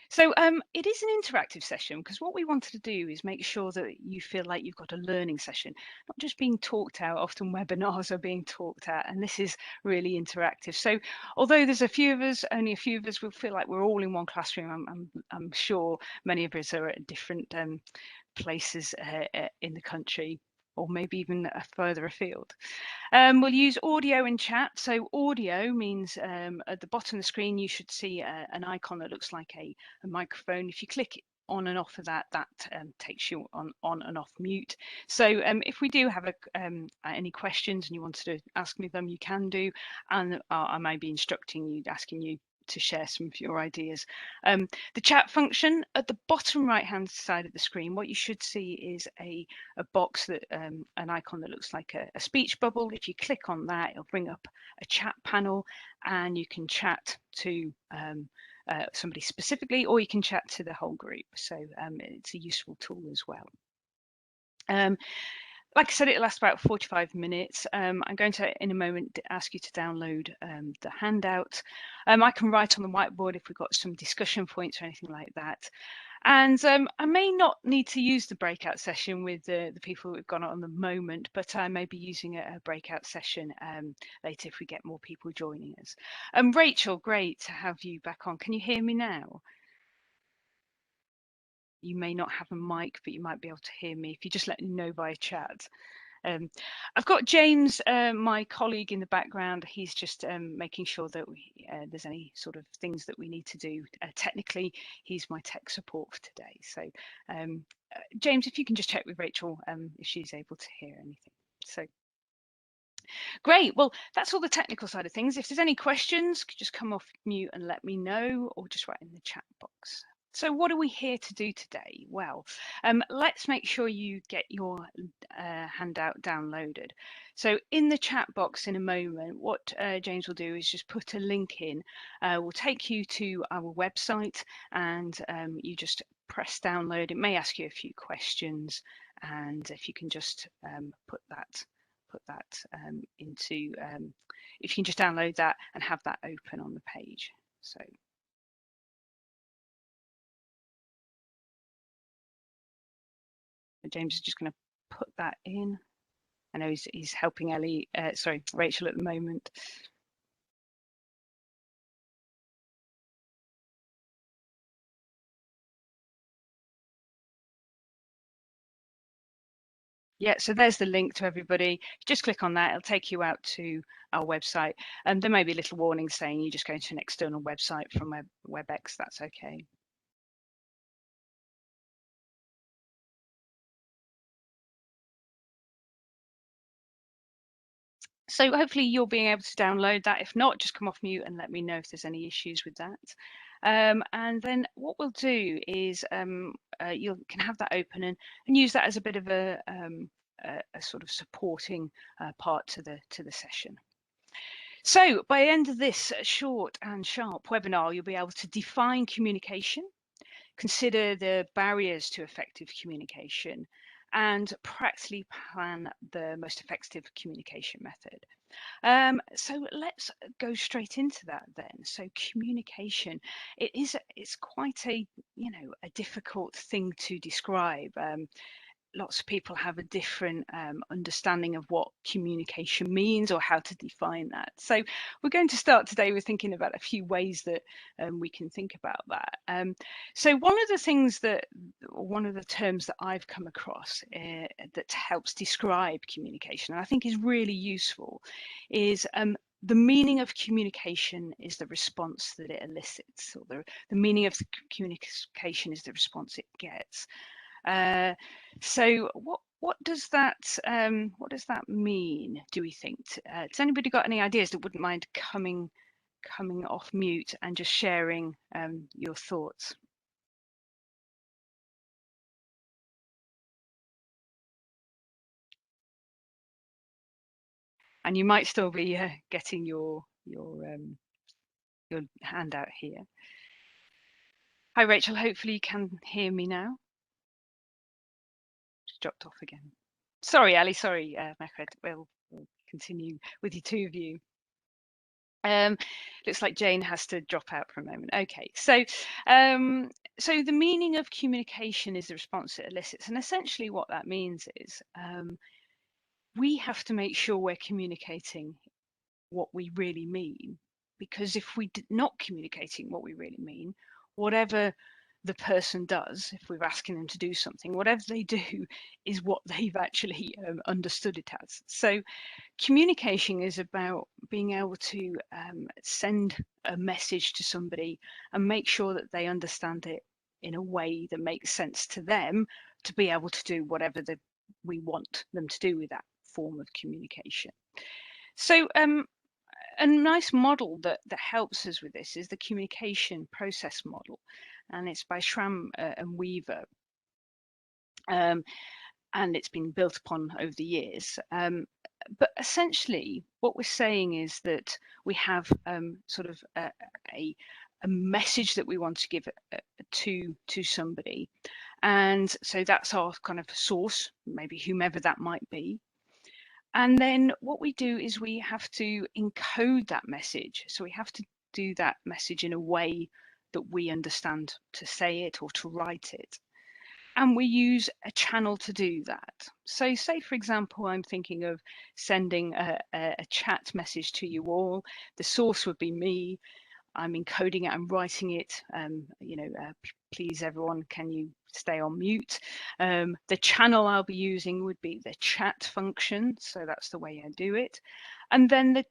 So it is an interactive session because what we wanted to do is make sure that you feel like you've got a learning session, not just being talked out. Often webinars are being talked at, and this is really interactive. So although there's a few of us, only a few of us will feel like we're all in one classroom. I'm sure many of us are at different places in the country, or maybe even further afield. We'll use audio and chat. So audio means at the bottom of the screen, you should see an icon that looks like a microphone. If you click on and off of that, that takes you on and off mute. So if we do have any questions and you wanted to ask me them, you can do. And I may be instructing you, asking you to share some of your ideas. The chat function at the bottom right hand side of the screen, what you should see is a box that an icon that looks like a speech bubble. If you click on that, it'll bring up a chat panel and you can chat to somebody specifically, or you can chat to the whole group. So it's a useful tool as well. Like I said, it'll last about 45 minutes. I'm going to, in a moment, ask you to download the handout. I can write on the whiteboard if we've got some discussion points or anything like that. And I may not need to use the breakout session with the people we've got on the moment, but I may be using a breakout session later if we get more people joining us. Rachel, great to have you back on. Can you hear me now? You may not have a mic, but you might be able to hear me if you just let me know via chat. I've got James, my colleague in the background. He's just making sure that there's any sort of things that we need to do. Technically, he's my tech support for today. So James, if you can just check with Rachel if she's able to hear anything. So great. Well, that's all the technical side of things. If there's any questions, just come off mute and let me know, or just write in the chat box. So what are we here to do today? Well, let's make sure you get your handout downloaded. So in the chat box in a moment, what James will do is just put a link in. We'll take you to our website and you just press download. It may ask you a few questions, and if you can just put that into, if you can just download that and have that open on the page. So James is just going to put that in. I know he's helping Rachel at the moment. Yeah, so there's the link to everybody. Just click on that, it'll take you out to our website. And there may be a little warning saying you're just going to an external website from WebEx, that's okay. So hopefully you're being able to download that. If not, just come off mute and let me know if there's any issues with that. And then what we'll do is you can have that open and use that as a bit of a sort of supporting part to the session. So by the end of this short and sharp webinar, you'll be able to define communication, consider the barriers to effective communication, and practically plan the most effective communication method. So let's go straight into that then. So communication, it's quite a a difficult thing to describe. Lots of people have a different understanding of what communication means or how to define that. So we're going to start today with thinking about a few ways that we can think about that. So one of the things one of the terms that I've come across that helps describe communication, and I think is really useful, is the meaning of communication is the response that it elicits, or the meaning of the communication is the response it gets. So what does that mean, do we think? Has anybody got any ideas that wouldn't mind coming off mute and just sharing your thoughts? And you might still be getting your handout here. Hi Rachel, hopefully you can hear me now. Just dropped off again. Sorry, Ali. Sorry, Mehred. We'll continue with the two of you. Looks like Jane has to drop out for a moment. Okay, so so the meaning of communication is the response it elicits, and essentially what that means is we have to make sure we're communicating what we really mean, because if we're not communicating what we really mean, whatever the person does, if we're asking them to do something, whatever they do is what they've actually understood it as. So communication is about being able to send a message to somebody and make sure that they understand it in a way that makes sense to them to be able to do whatever we want them to do with that form of communication. So a nice model that helps us with this is the communication process model, and it's by Schramm and Weaver, and it's been built upon over the years. But essentially, what we're saying is that we have sort of a message that we want to give to somebody, and so that's our kind of source, maybe whomever that might be. And then what we do is we have to encode that message. So we have to do that message in a way that we understand to say it or to write it. And we use a channel to do that. So say, for example, I'm thinking of sending a chat message to you all. The source would be me. I'm encoding it, I'm writing it, please everyone, can you stay on mute? The channel I'll be using would be the chat function, so that's the way I do it. And then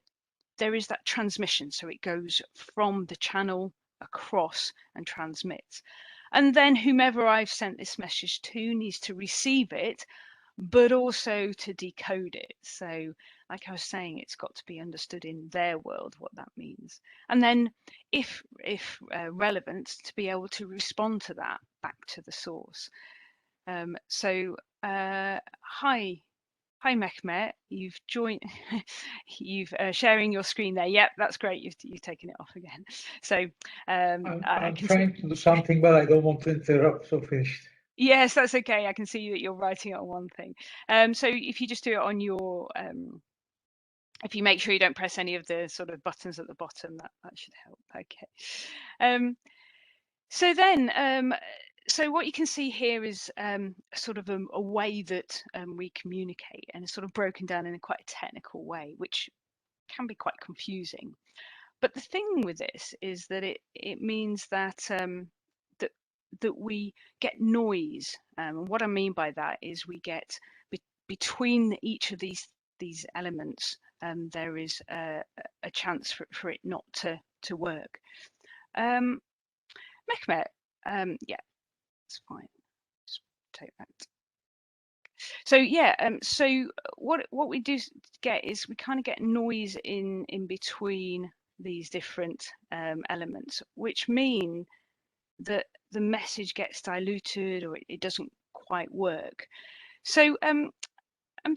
there is that transmission, so it goes from the channel across and transmits. And then whomever I've sent this message to needs to receive it, but also to decode it. So like I was saying, it's got to be understood in their world what that means. And then if relevant, to be able to respond to that back to the source. Hi Mehmet, you've joined, you've sharing your screen there. Yep, that's great. You've taken it off again. So I'm trying to do something, but I don't want to interrupt. So finished. Yes, that's okay. I can see that you're writing it on one thing. So if you just do it on your, if you make sure you don't press any of the sort of buttons at the bottom, that should help. Okay. So then, so what you can see here is sort of a way that we communicate, and it's sort of broken down in a quite a technical way, which can be quite confusing. But the thing with this is that it means that that we get noise. And what I mean by that is we get between each of these elements, there is a chance for it not to work. Mehmet, yeah, it's fine. Just take that. So yeah, so what we do get is we kind of get noise in between these different elements, which mean that the message gets diluted or it doesn't quite work. So I'm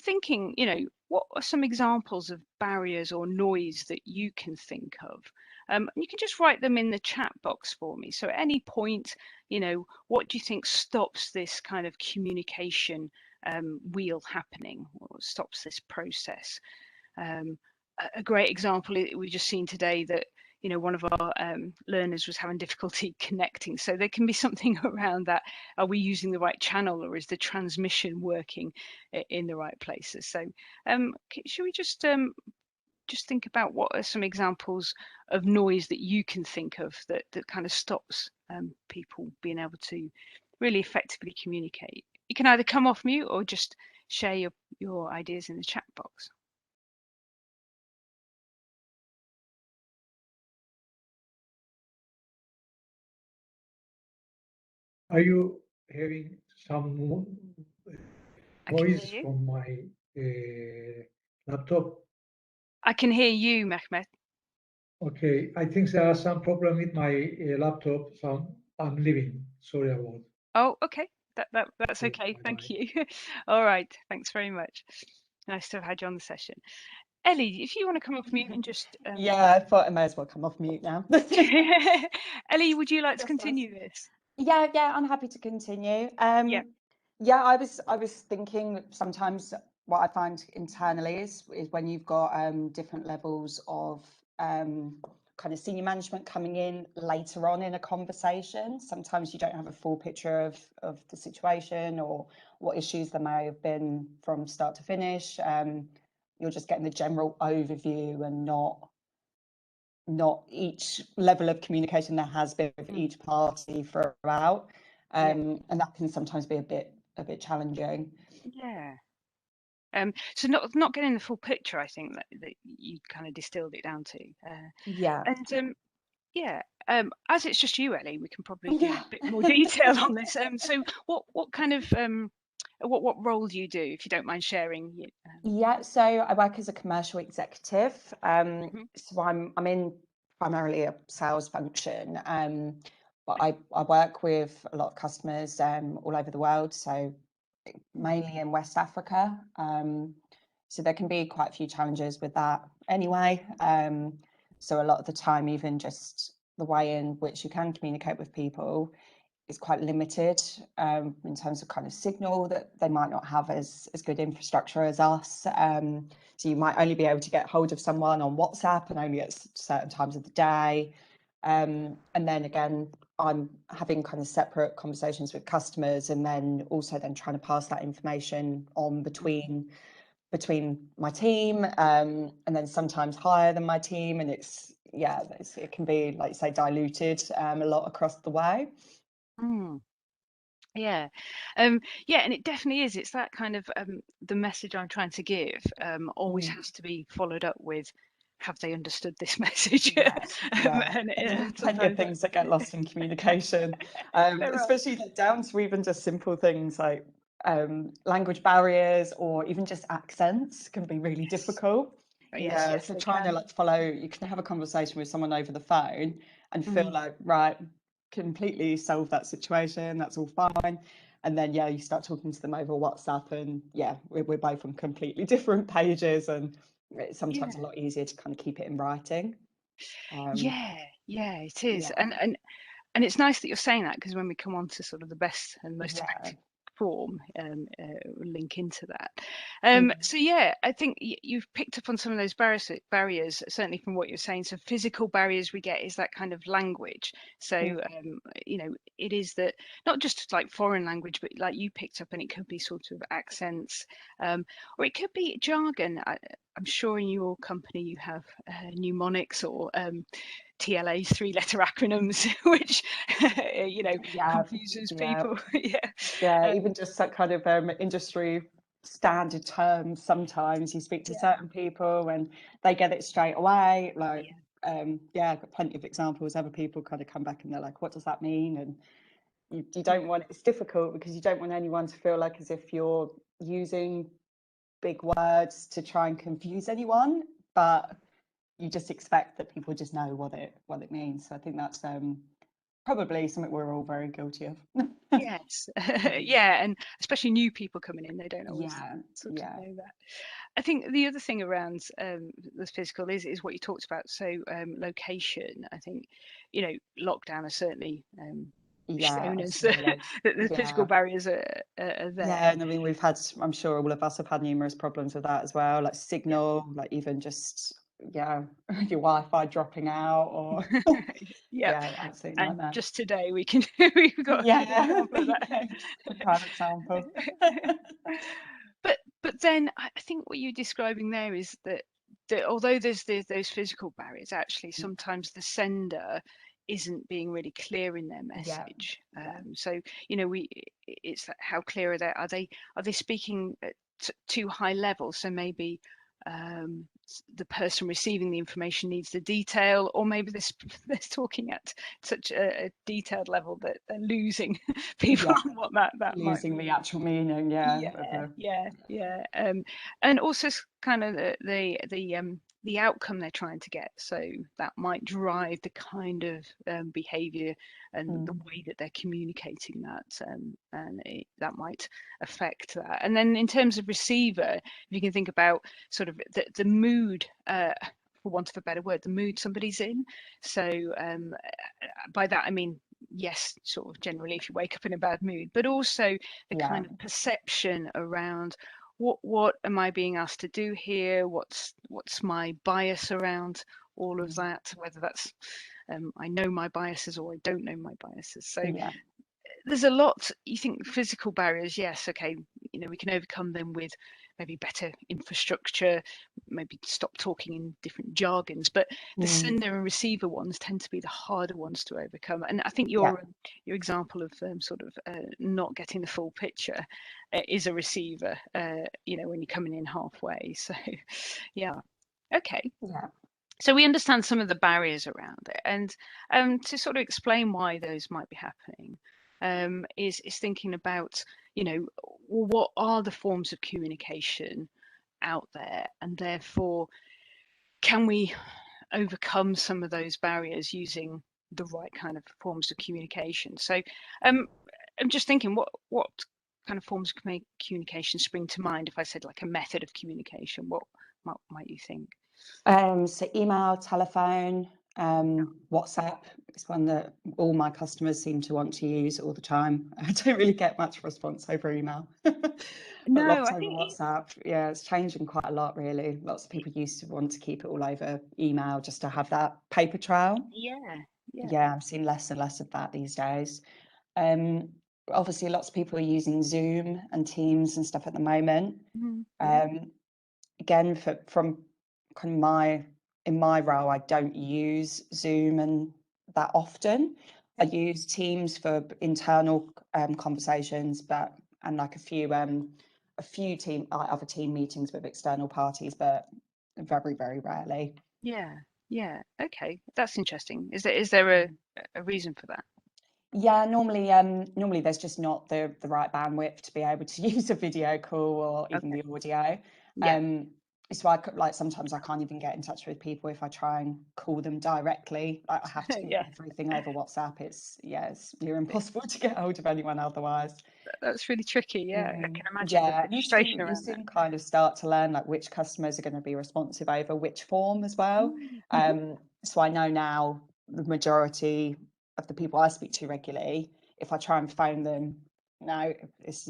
thinking, what are some examples of barriers or noise that you can think of? You can just write them in the chat box for me. So at any point, what do you think stops this kind of communication wheel happening, or stops this process? A great example we've just seen today that one of our learners was having difficulty connecting, so there can be something around that. Are we using the right channel, or is the transmission working in the right places? So should we just think about what are some examples of noise that you can think of that kind of stops people being able to really effectively communicate? You can either come off mute or just share your ideas in the chat box. Are you having some noise from my laptop? I can hear you, Mehmet. Okay, I think there are some problem with my laptop, so I'm leaving. Sorry about it. Oh, okay. That's okay. Bye-bye. Thank you. All right. Thanks very much. Nice to have had you on the session. Ellie, if you want to come off mute and just yeah, I thought I may as well come off mute now. Ellie, would you like to continue this? Yeah, I'm happy to continue. Yeah, I was thinking sometimes what I find internally is when you've got different levels of kind of senior management coming in later on in a conversation. Sometimes you don't have a full picture of the situation or what issues there may have been from start to finish. You're just getting the general overview and not each level of communication there has been with each party throughout. And that can sometimes be a bit challenging. Yeah. So not getting the full picture, I think that you kind of distilled it down to. Yeah. And as it's just you, Ellie, we can probably give a bit more detail on this. So what kind of what role do you do, if you don't mind sharing? Yeah, so I work as a commercial executive. So I'm in primarily a sales function, but I work with a lot of customers all over the world, so mainly in West Africa. So there can be quite a few challenges with that anyway. So a lot of the time, even just the way in which you can communicate with people is quite limited in terms of kind of signal, that they might not have as good infrastructure as us. So you might only be able to get hold of someone on WhatsApp and only at certain times of the day. And then again, I'm having kind of separate conversations with customers, and then also then trying to pass that information on between my team, and then sometimes higher than my team. And it can be, like you say, diluted a lot across the way. Yeah, and it definitely is. It's that kind of the message I'm trying to give always has to be followed up with, have they understood this message? Yes, yeah. And Plenty of things that get lost in communication, especially down to even just simple things like language barriers or even just accents can be really difficult. So trying to follow, you can have a conversation with someone over the phone and feel like, right, completely solve that situation, that's all fine. And then you start talking to them over WhatsApp, and we're both on completely different pages, and it's sometimes a lot easier to kind of keep it in writing. It is. And it's nice that you're saying that, because when we come on to sort of the best and most effective form, we'll link into that. So I think you've picked up on some of those barriers, certainly from what you're saying. So physical barriers we get is that kind of language. So it is that, not just like foreign language, but like you picked up, and it could be sort of accents, or it could be jargon. I'm sure in your company you have mnemonics or TLAs, 3-letter acronyms, which confuses people. Even just that kind of industry standard terms. Sometimes you speak to certain people and they get it straight away. Like, I've got plenty of examples. Other people kind of come back and they're like, "What does that mean?" And you don't want. It's difficult because you don't want anyone to feel like as if you're using big words to try and confuse anyone, but you just expect that people just know what it means. So I think that's probably something we're all very guilty of. Yes, and especially new people coming in, they don't always sort of know that. I think the other thing around the physical is what you talked about. So location, I think, lockdown has certainly shown us that the physical barriers are there. Yeah, and I mean, I'm sure all of us have had numerous problems with that as well, like signal, like even just your Wi-Fi dropping out, or absolutely and nightmare. just today we've got an example of that. A prime example. But then I think what you're describing there is that although there's those physical barriers, actually sometimes the sender isn't being really clear in their message. So it's how clear are they? Are they speaking at too high level? So maybe the person receiving the information needs the detail, or maybe they're talking at such a detailed level that they're losing people on what that losing might mean. The actual meaning. And also kind of the outcome they're trying to get, so that might drive the kind of behavior and the way that they're communicating that, and that might affect that. And then in terms of receiver, if you can think about sort of the mood, for want of a better word, the mood somebody's in. So by that I mean, yes, sort of generally if you wake up in a bad mood, but also the kind of perception around what am I being asked to do here, what's my bias around all of that, whether that's I know my biases or I don't know my biases. So Yeah. there's a lot. You think physical barriers, yes, okay, we can overcome them with maybe better infrastructure, maybe stop talking in different jargons, but the sender and receiver ones tend to be the harder ones to overcome. And I think your example of sort of not getting the full picture is a receiver, when you're coming in halfway. So yeah, okay. Yeah. So we understand some of the barriers around it, and to sort of explain why those might be happening, is thinking about, well, what are the forms of communication out there, and therefore can we overcome some of those barriers using the right kind of forms of communication? So I'm just thinking, what kind of forms of communication spring to mind if I said like a method of communication? What might you think? So email, telephone, WhatsApp is one that all my customers seem to want to use all the time. I don't really get much response over email, but No, lots I over think WhatsApp. Yeah, it's changing quite a lot, really. Lots of people used to want to keep it all over email just to have that paper trail. yeah. Yeah, I'm seeing less and less of that these days. Obviously, lots of people are using Zoom and Teams and stuff at the moment. Again, from kind of in my role, I don't use Zoom and that often. I use Teams for internal conversations, and like a few other team meetings with external parties, but very, very rarely. Yeah. Okay, that's interesting. Is there a reason for that? Yeah, normally there's just not the right bandwidth to be able to use a video call or even Okay. the audio. Yeah. So like sometimes I can't even get in touch with people if I try and call them directly. I have to do Yeah. everything over WhatsApp. It's near impossible to get hold of anyone otherwise. That's really tricky. Yeah, I can imagine the Yeah, and frustration you around that. soon kind of start to learn like which customers are going to be responsive over which form as well. So I know now the majority of the people I speak to regularly, if I try and phone them, no,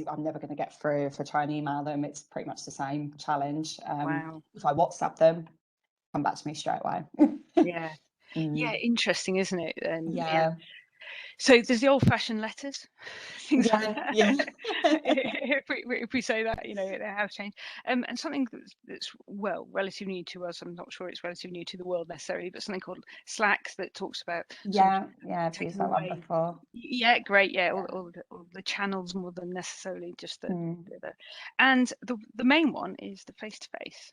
I'm never going to get through. If I try and email them, it's pretty much the same challenge. Wow. If I WhatsApp them, come back to me straight away. Yeah. Yeah, interesting, isn't it? And yeah. Yeah. So there's the old-fashioned letters, things like that. Yeah. if we say that, they have changed. And something that's well relatively new to us. I'm not sure it's relatively new to the world necessarily, but something called Slack that talks about sort of I've used taking that one away. before. Yeah, great. Yeah, Yeah. all the channels more than necessarily just the. Mm. And the main one is the face to face.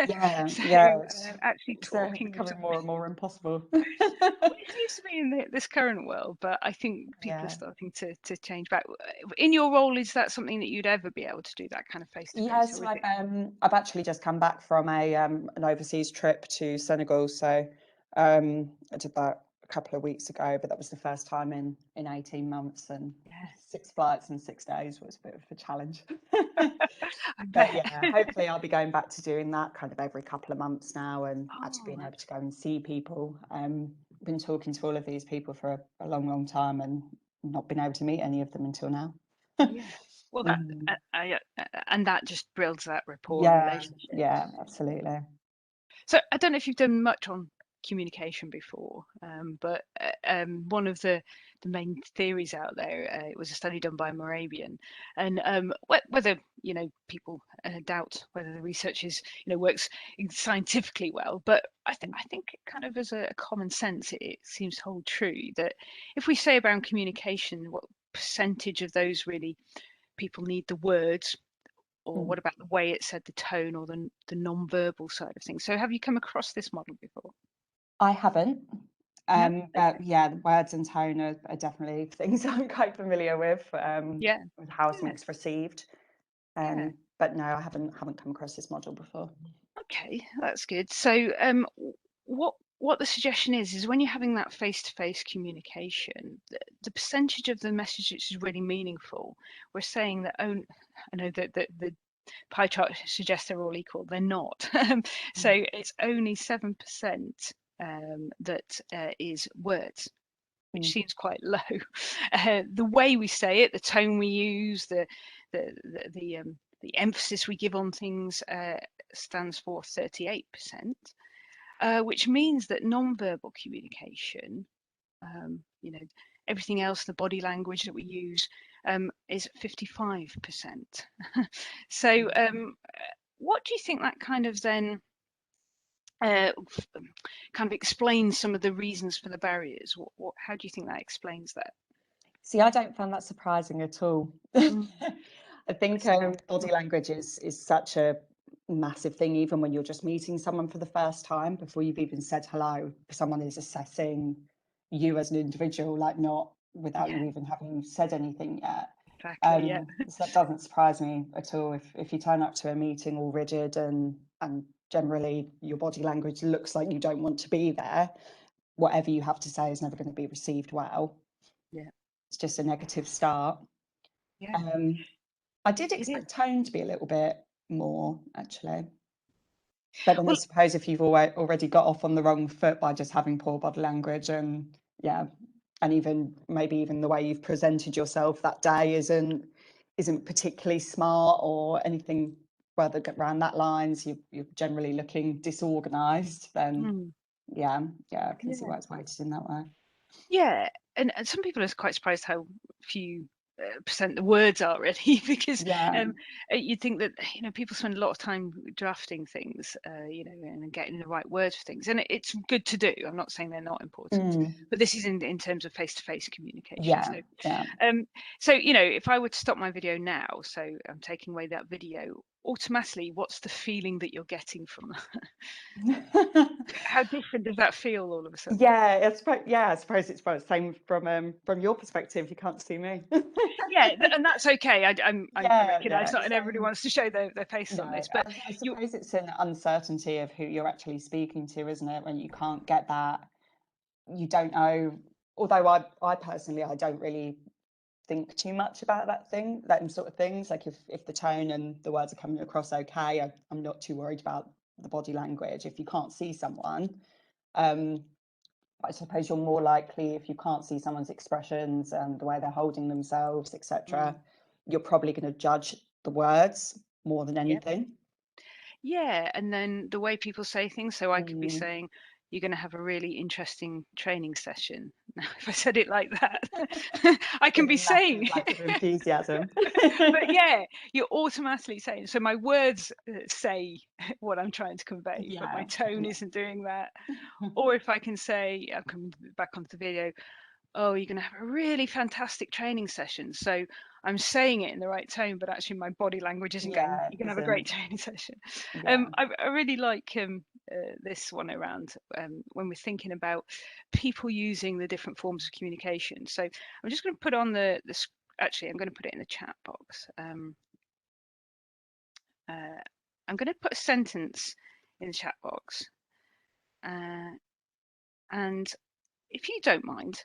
Yeah, So actually it's talking with becoming more and more impossible. well, it seems to be in this current world, but I think people are starting to change back. In your role, is that something that you'd ever be able to do, that kind of face to face, So or is it? I've actually just come back from an overseas trip to Senegal. So I did that a couple of weeks ago, but that was the first time in 18 months, and 6 flights in 6 days was a bit of a challenge. I But bet. yeah, hopefully I'll be going back to doing that kind of every couple of months now, and actually Oh, being able to go and see people. Been talking to all of these people for a long, long time and not been able to meet any of them until now. yeah. Well, that and that just builds that rapport and Yeah, relationship. yeah, absolutely. So I don't know if you've done much on communication before, but one of the main theories out there, it was a study done by Moravian, and whether people doubt whether the research is works scientifically well, but I think kind of as a common sense it seems to hold true that if we say around communication, what percentage of those really people need the words, or what about the way it's said, the tone, or the non-verbal side of things? So have you come across this model before? I haven't. No? But yeah, the words and tone are definitely things I'm quite familiar with Yeah. how Yeah. something's received. Yeah. But no, I haven't come across this model before. Okay, that's good. So what the suggestion is when you're having that face-to-face communication, the percentage of the message which is really meaningful, we're saying that I know that the pie chart suggests they're all equal. They're not. So it's only 7% that is words, which seems quite low. The way we say it, the tone we use, the emphasis we give on things stands for 38%. which means that non-verbal communication, everything else, the body language that we use, is 55%. So what do you think that kind of then kind of explains some of the reasons for the barriers? How do you think that explains that? See, I don't find that surprising at all. I think body language is such a massive thing, even when you're just meeting someone for the first time, before you've even said hello. Someone is assessing you as an individual, like not without you even having said anything yet. Exactly. Yeah. So that doesn't surprise me at all. If you turn up to a meeting all rigid and generally your body language looks like you don't want to be there, whatever you have to say is never going to be received well. Yeah. It's just a negative start. Yeah. I did expect tone to be a little bit more, actually. But then I suppose if you've already got off on the wrong foot by just having poor body language, and even maybe even the way you've presented yourself that day isn't particularly smart or anything rather around that lines, you're generally looking disorganized, then I can see why it's weighted in that way. Yeah, and some people are quite surprised how few percent the words are really, because you'd think that people spend a lot of time drafting things, and getting the right words for things, and it's good to do. I'm not saying they're not important, but this is in terms of face-to-face communication. So if I were to stop my video now, so I'm taking away that video, automatically, what's the feeling that you're getting from that? How different does that feel all of a sudden? I suppose it's the same from your perspective. You can't see me. And that's okay. I recognise not everybody wants to show their face on this, but I suppose it's an uncertainty of who you're actually speaking to, isn't it? When you can't get that, you don't know. Although I personally, I don't really think too much about that sort of things. Like if the tone and the words are coming across okay, I'm not too worried about the body language. If you can't see someone, I suppose you're more likely, if you can't see someone's expressions and the way they're holding themselves, etc., you're probably going to judge the words more than anything. And then the way people say things. So I could be saying, you're going to have a really interesting training session. Now, if I said it like that, I can be saying lack of enthusiasm. But you're automatically saying. So my words say what I'm trying to convey, but my tone isn't doing that. Or if I can say, I'm coming back onto the video, oh, you're going to have a really fantastic training session. So I'm saying it in the right tone, but actually my body language isn't going, you're going to have a great training session. I really like this one around when we're thinking about people using the different forms of communication. So I'm just going to put on actually, I'm going to put it in the chat box. I'm going to put a sentence in the chat box. And if you don't mind,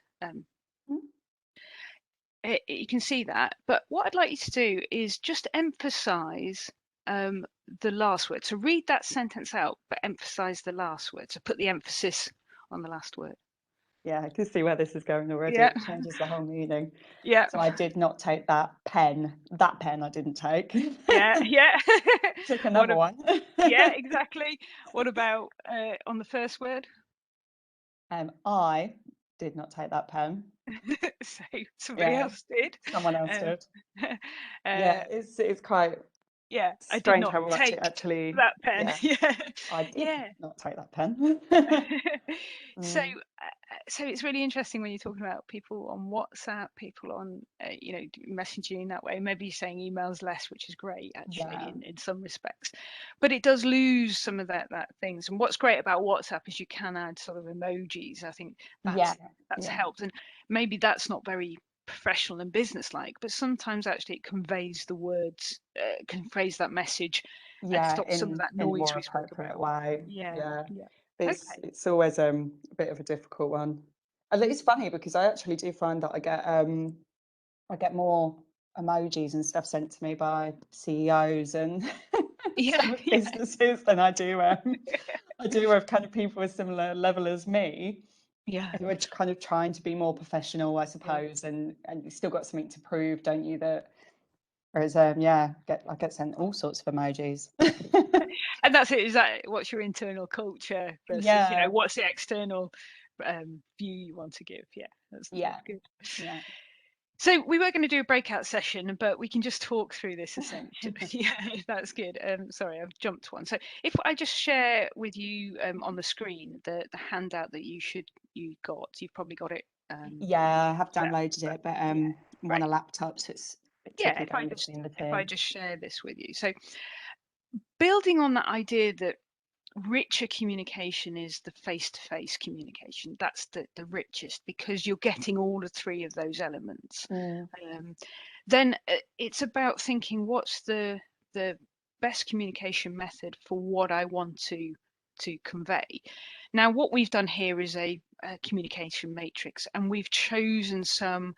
you can see that. But what I'd like you to do is just emphasize the last word. So read that sentence out, but emphasize the last word. So put the emphasis on the last word. I can see where this is going already. It changes the whole meaning. So I did not take that pen. That pen I didn't take. Took another one. Exactly. What about on the first word? I did not take that pen. So somebody else did. Someone else did. It's quite I did not how much take it actually that pen. I did not take that pen. So it's really interesting when you're talking about people on WhatsApp, people on messaging that way. Maybe you're saying emails less, which is great actually in some respects, but it does lose some of that things. And what's great about WhatsApp is you can add sort of emojis. I think that's helped, and maybe that's not very professional and business-like, but sometimes actually it conveys the words, conveys that message, and stops some of that noise we spoke about. Way. Okay. It's always a bit of a difficult one. And it's funny because I actually do find that I get more emojis and stuff sent to me by CEOs and some of businesses than I do of kind of people with similar level as me. Who are kind of trying to be more professional, I suppose, and you've still got something to prove, don't you? Whereas I get sent all sorts of emojis. And that's it. Is that what's your internal culture versus, Yeah. what's the external view you want to give? Yeah, that's good. Yeah. So we were going to do a breakout session, but we can just talk through this essentially. Yeah, that's good. Sorry, I've jumped one. So if I just share with you on the screen the handout that you got, you've probably got it. Yeah, I have So, downloaded it, but yeah, I'm on right. a laptop, so it's a bit Yeah, tricky going between the two. if I just share this with you. So building on that idea that richer communication is the face-to-face communication. That's the richest because you're getting all the three of those elements. Then it's about thinking what's the best communication method for what I want to convey. Now, what we've done here is a communication matrix, and we've chosen some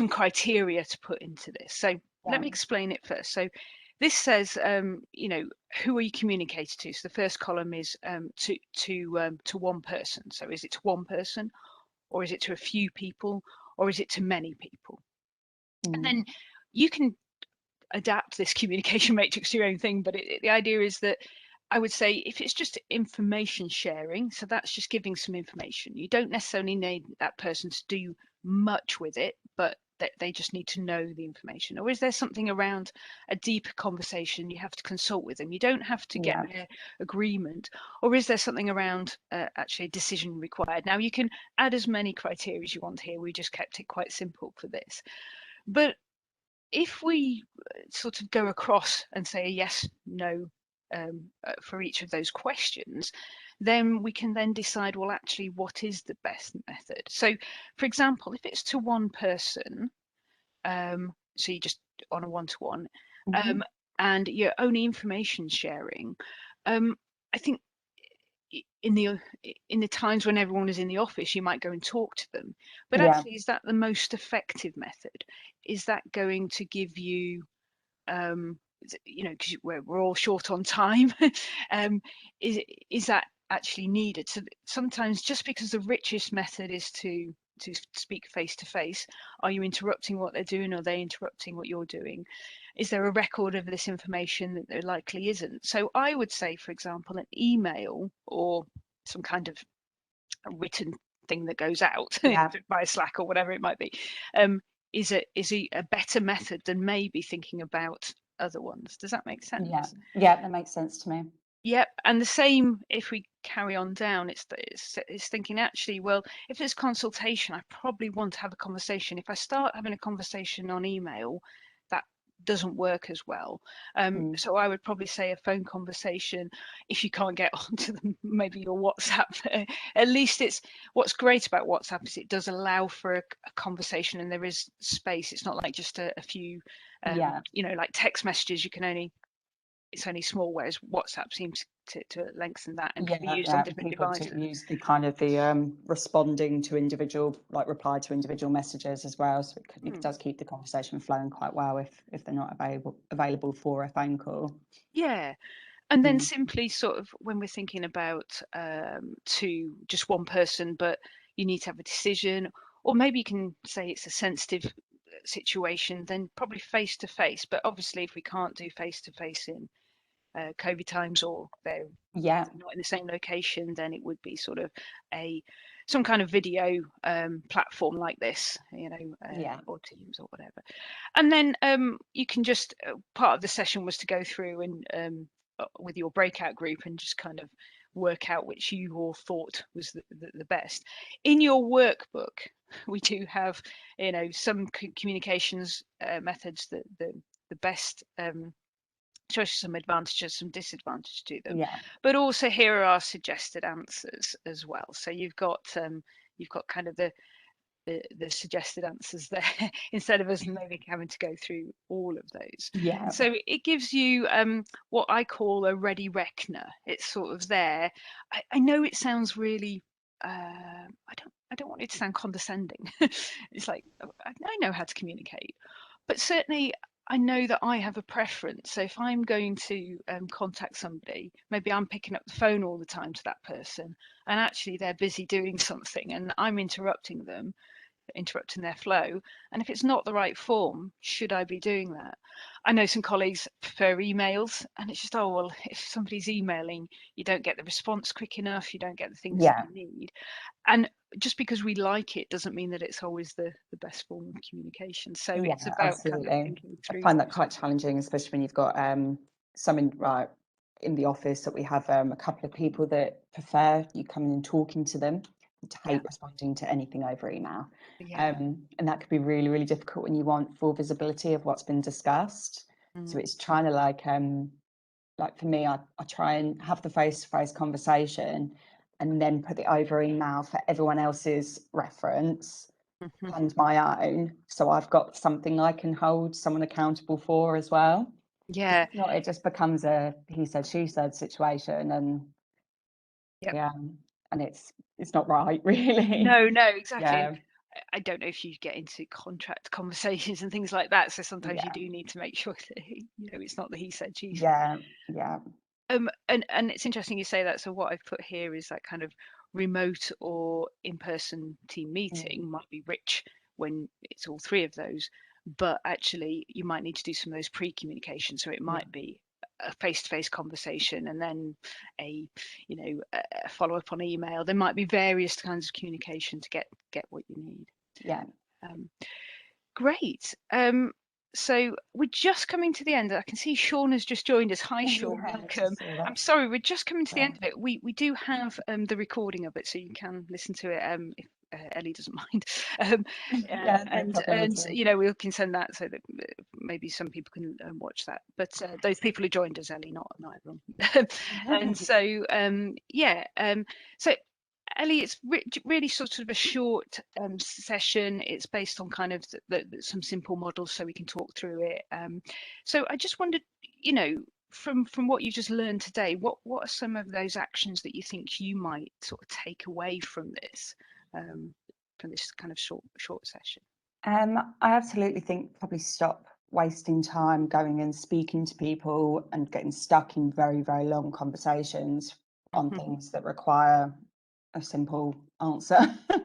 criteria to put into this. So let me explain it first. So this says, who are you communicating to? So the first column is to one person. So is it to one person, or is it to a few people, or is it to many people? And then you can adapt this communication matrix to your own thing, but the idea is that I would say if it's just information sharing, so that's just giving some information. You don't necessarily need that person to do much with it, but they just need to know the information. Or is there something around a deeper conversation you have to consult with them? You don't have to get their agreement. Or is there something around actually a decision required? Now you can add as many criteria as you want here. We just kept it quite simple for this. But if we sort of go across and say a yes, no for each of those questions, then we can then decide, well, actually, what is the best method? So, for example, if it's to one person, so you just on a one-to-one, and you're only information sharing, I think in the times when everyone is in the office, you might go and talk to them. But actually, is that the most effective method? Is that going to give you, because we're all short on time, is that actually needed? So sometimes just because the richest method is to speak face to face, are you interrupting what they're doing? Are they interrupting what you're doing? Is there a record of this information that there likely isn't? So I would say, for example, an email or some kind of a written thing that goes out by Slack or whatever it might be, is a better method than maybe thinking about other ones. Does that make sense? Yeah, that makes sense to me. Yep, and the same if we carry on down, it's thinking actually, well, if it's consultation, I probably want to have a conversation. If I start having a conversation on email, that doesn't work as well. So I would probably say a phone conversation. If you can't get onto them, maybe your WhatsApp. At least it's what's great about WhatsApp is it does allow for a conversation and there is space. It's not like just a few, like text messages. It's only small, whereas WhatsApp seems to lengthen that and can be used on different people devices. Use the kind of the responding to individual, like reply to individual messages as well. So it does keep the conversation flowing quite well if they're not available for a phone call. Yeah. And then simply sort of when we're thinking about to just one person, but you need to have a decision, or maybe you can say it's a sensitive situation, then probably face to face. But obviously, if we can't do face to face in COVID times, or they're not in the same location, then it would be sort of some kind of video platform like this, or Teams or whatever. And then you can just part of the session was to go through and with your breakout group and just kind of work out which you all thought was the best. In your workbook, we do have some communications methods that the best shows some advantages, some disadvantages to them. But also here are our suggested answers as well. So you've got kind of the suggested answers there instead of us maybe having to go through all of those. So it gives you what I call a ready reckoner. It's sort of there. I know it sounds really I don't want it to sound condescending. It's like I know how to communicate, but certainly I know that I have a preference. So if I'm going to contact somebody, maybe I'm picking up the phone all the time to that person, and actually they're busy doing something, and I'm interrupting them. interrupting their flow? And if it's not the right form, should I be doing that? I know some colleagues prefer emails, and it's just, oh, well, if somebody's emailing, you don't get the response quick enough, you don't get the things that Yeah. you need. And just because we like it doesn't mean that it's always the best form of communication. So Yeah, it's about kind of absolutely. thinking I through find that those. quite challenging, especially when you've got some in the office that we have a couple of people that prefer you coming and talking to them, to Yeah. hate responding to anything over email. Yeah. And that could be really, really difficult when you want full visibility of what's been discussed. So Mm. it's trying to like for me, I try and have the face-to-face conversation and then put it over email for everyone else's reference Mhm. and my own. So I've got something I can hold someone accountable for as well. Yeah. If not, it just becomes a he said, she said situation, and Yep. yeah, and it's not right, really. No, exactly. Yeah, And I don't know if you get into contract conversations and things like that. So sometimes you yeah, do need to make sure that it's not the he said, she said. yeah, yeah, And it's interesting you say that. So what I've put here is that kind of remote or in-person team meeting might be rich when it's all three of those, but actually you might need to do some of those pre-communication. So it yeah, might be a face-to-face conversation and then a follow-up on email. There might be various kinds of communication to get what you need. yeah. Um, Great. So we're just coming to the end. I can see Sean has just joined us. Hi, Sean. Yeah, I Welcome. just saw that. I'm sorry, we're just coming to the end Well, of it. We do have the recording of it, so you can listen to it if Ellie doesn't mind. yeah, no problem And at all. we can send that so that maybe some people can watch that. But those people who joined us, Ellie, not everyone. And so so Ellie, it's really sort of a short session. It's based on kind of some simple models, so we can talk through it. So I just wondered, from what you just learned today, what are some of those actions that you think you might sort of take away from this kind of short session? I absolutely think probably stop wasting time going and speaking to people and getting stuck in very, very long conversations on things that require a simple answer. I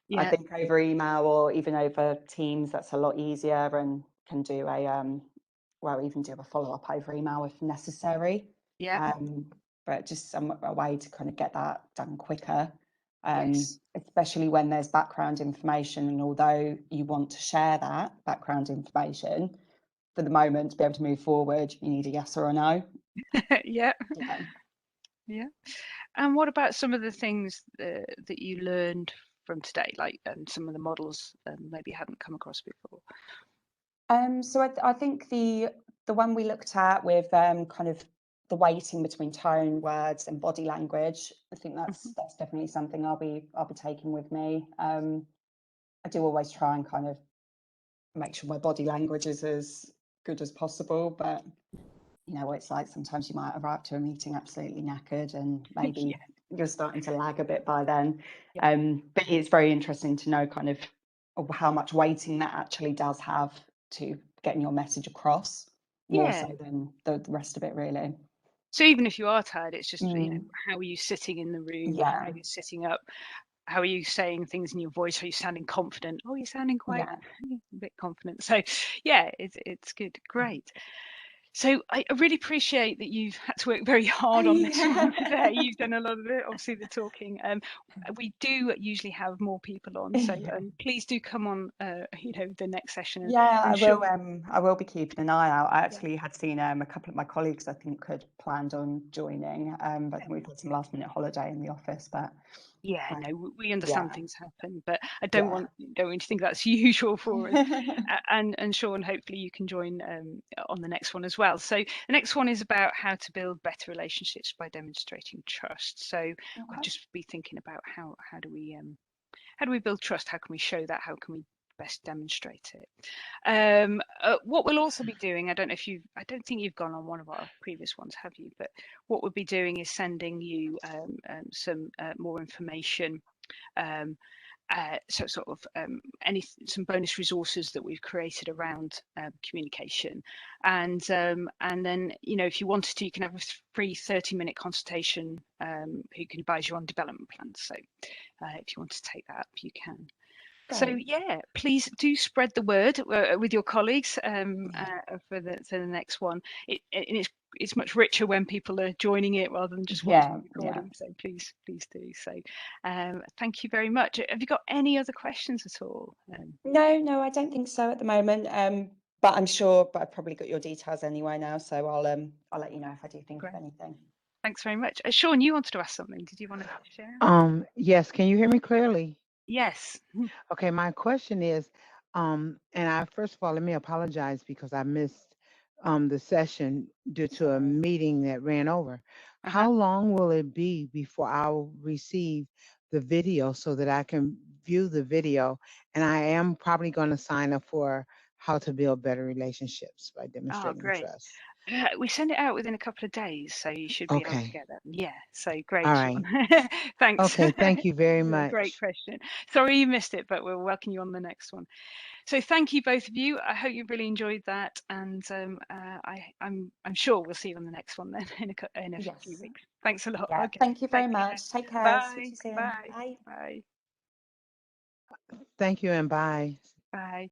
Yeah, think over email or even over Teams, that's a lot easier and can do even do a follow-up over email if necessary. yeah, But just a way to kind of get that done quicker. yes. Especially when there's background information, and although you want to share that background information, for the moment to be able to move forward, you need a yes or a no. Yeah, Yeah. yeah. And what about some of the things that you learned from today, like some of the models maybe you hadn't come across before? So I think the one we looked at with kind of the weighting between tone, words, and body language, I think that's definitely something I'll be taking with me. I do always try and kind of make sure my body language is as good as possible, but you know what it's like. Sometimes you might arrive to a meeting absolutely knackered, and maybe you're starting to lag a bit by then. Yeah. But it's very interesting to know kind of how much weighting that actually does have to getting your message across, more Yeah. so than the rest of it, really. So even if you are tired, it's just, Mm, how are you sitting in the room? How yeah, are you sitting up? How are you saying things in your voice? Are you sounding confident? Oh, you're sounding quite yeah. a bit confident. So yeah, it's good. Great. So I really appreciate that you've had to work very hard on this Yeah. one today. You've done a lot of it, obviously the talking. We do usually have more people on, so please do come on, the next session. Yeah, And sure, I will be keeping an eye out. I yeah, actually had seen a couple of my colleagues, I think, had planned on joining. But I think we've had some last minute holiday in the office. But yeah, no, we understand yeah, things happen, but I don't yeah. want you to think that's usual for us. And Sean, hopefully you can join on the next one as well. So the next one is about how to build better relationships by demonstrating trust. So I'll Okay. just be thinking about how do we build trust? How can we show that? How can we best demonstrate it? What we'll also be doing, I don't think you've gone on one of our previous ones, have you? But what we'll be doing is sending you some more information. So sort of some bonus resources that we've created around communication, and then if you wanted to, you can have a free 30-minute consultation who can advise you on development plans. So if you want to take that up, you can. So Great. yeah, please do spread the word with your colleagues for the next one. And it's much richer when people are joining it rather than just watching Yeah, the recording. So please do. So thank you very much. Have you got any other questions at all? No, I don't think so at the moment. But I'm sure, but I've probably got your details anyway now, so I'll let you know if I do think Great. of anything. Thanks very much. Sean, you wanted to ask something. Did you want to share? Yes, can you hear me clearly? Yes. Okay, my question is, and I first of all, let me apologize because I missed the session due to a Sorry. meeting that ran over. Uh-huh. How long will it be before I'll receive the video so that I can view the video? And I am probably going to sign up for how to build better relationships by Oh, demonstrating great. trust. We send it out within a couple of days, so you should be able to Okay. get that. Yeah, so great, All Sean. right. Thanks. Okay. Thank you very Yeah, great much. question. Sorry you missed it, but we'll welcome you on the next one. So thank you both of you. I hope you really enjoyed that, and I'm sure we'll see you on the next one then in a few Yes. weeks. Thanks a lot. Yeah. Okay. Thank you very Take care. much. Take care. See Bye. you soon. Bye. Bye. Bye. Thank you and bye. Bye.